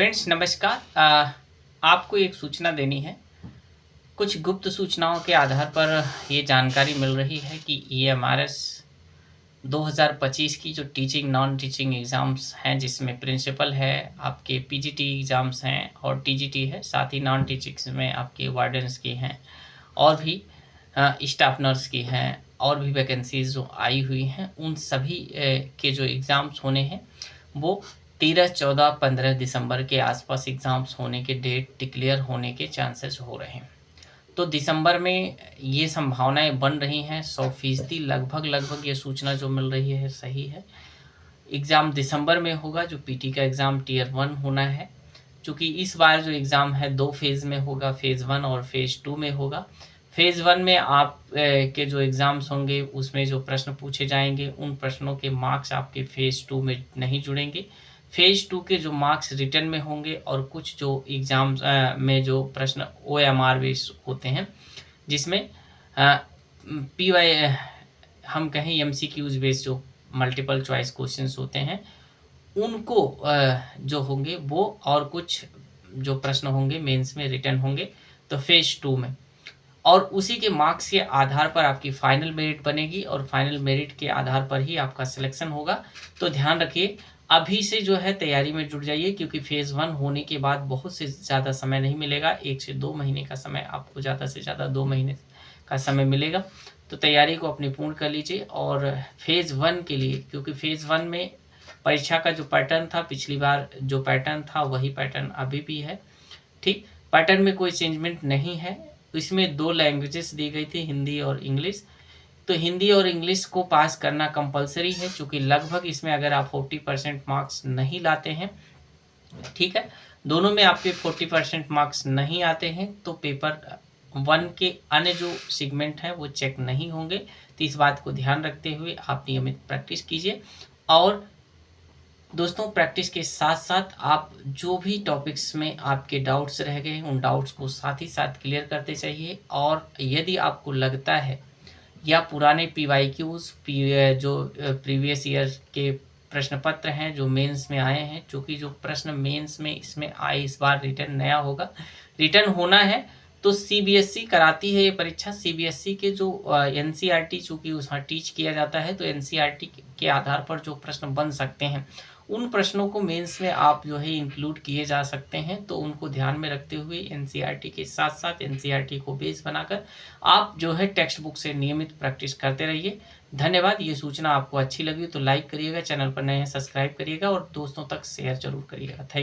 Friends नमस्कार। आपको एक सूचना देनी है। कुछ गुप्त सूचनाओं के आधार पर ये जानकारी मिल रही है कि EMRS 2025 की जो टीचिंग नॉन टीचिंग एग्ज़ाम्स हैं, जिसमें प्रिंसिपल है, आपके PGT एग्ज़ाम्स हैं और TGT है, साथ ही नॉन टीचिंग्स में आपके वार्डन्स की हैं और भी स्टाफ नर्स की हैं और भी वैकेंसीज़ जो आई हुई हैं, उन सभी के जो एग्ज़ाम्स होने हैं वो 13, 14, 15 दिसंबर के आसपास एग्ज़ाम्स होने के डेट डिक्लेयर होने के चांसेस हो रहे हैं। तो दिसंबर में ये संभावनाएं बन रही हैं 100% लगभग ये सूचना जो मिल रही है सही है। एग्ज़ाम दिसंबर में होगा, जो PT का एग्ज़ाम Tier 1 होना है। चूँकि इस बार जो एग्ज़ाम है 2 फेज़ में होगा, फ़ेज़ 1 और फ़ेज़ 2 में होगा। फ़ेज़ 1 में आप के जो एग्ज़ाम्स होंगे उसमें जो प्रश्न पूछे जाएंगे उन प्रश्नों के मार्क्स आपके फ़ेज़ 2 में नहीं जुड़ेंगे। फ़ेज़ 2 के जो मार्क्स रिटन में होंगे और कुछ जो एग्ज़ाम्स में जो प्रश्न OMR बेस्ड होते हैं, जिसमें PY हम कहें MCQs बेस्ड जो मल्टीपल चॉइस क्वेश्चंस होते हैं उनको जो होंगे वो, और कुछ जो प्रश्न होंगे मेंस में रिटन होंगे तो फ़ेज़ 2 में, और उसी के मार्क्स के आधार पर आपकी फाइनल मेरिट बनेगी और फाइनल मेरिट के आधार पर ही आपका सिलेक्शन होगा। तो ध्यान रखिए, अभी से जो है तैयारी में जुट जाइए, क्योंकि फ़ेज़ 1 होने के बाद बहुत से ज़्यादा समय नहीं मिलेगा। 1 से 2 महीने का समय आपको, ज़्यादा से ज़्यादा 2 महीने का समय मिलेगा। तो तैयारी को अपनी पूर्ण कर लीजिए। और फ़ेज़ 1 के लिए, क्योंकि फ़ेज़ 1 में परीक्षा का जो पैटर्न था, पिछली बार जो पैटर्न था वही पैटर्न अभी भी है। ठीक, पैटर्न में कोई चेंजमेंट नहीं है। इसमें 2 लैंग्वेजेस दी गई थी, हिंदी और इंग्लिश। तो हिंदी और इंग्लिश को पास करना कंपलसरी है, क्योंकि लगभग इसमें अगर आप 40% मार्क्स नहीं लाते हैं, ठीक है, दोनों में आपके 40% मार्क्स नहीं आते हैं, तो पेपर 1 के अन्य जो सेगमेंट हैं वो चेक नहीं होंगे। तो इस बात को ध्यान रखते हुए आप नियमित प्रैक्टिस कीजिए। और दोस्तों, प्रैक्टिस के साथ साथ आप जो भी टॉपिक्स में आपके डाउट्स रह गए हैं उन डाउट्स को साथ ही साथ क्लियर करते चाहिए। और यदि आपको लगता है या पुराने PYQs जो प्रीवियस ईयर के प्रश्न पत्र हैं जो मेंस में आए हैं, चूँकि जो प्रश्न मेंस में इसमें आए इस बार रिटर्न नया होगा, रिटर्न होना है तो CBSE कराती है ये परीक्षा। CBSE के जो NCERT चूँकि उसमें टीच किया जाता है, तो NCERT के आधार पर जो प्रश्न बन सकते हैं उन प्रश्नों को मेंस में आप जो है इंक्लूड किए जा सकते हैं। तो उनको ध्यान में रखते हुए NCERT के साथ साथ NCERT को बेस बनाकर आप जो है टेक्स्ट बुक से नियमित प्रैक्टिस करते रहिए। धन्यवाद। ये सूचना आपको अच्छी लगी तो लाइक करिएगा, चैनल पर नए हैं सब्सक्राइब करिएगा और दोस्तों तक शेयर जरूर करिएगा। थैंक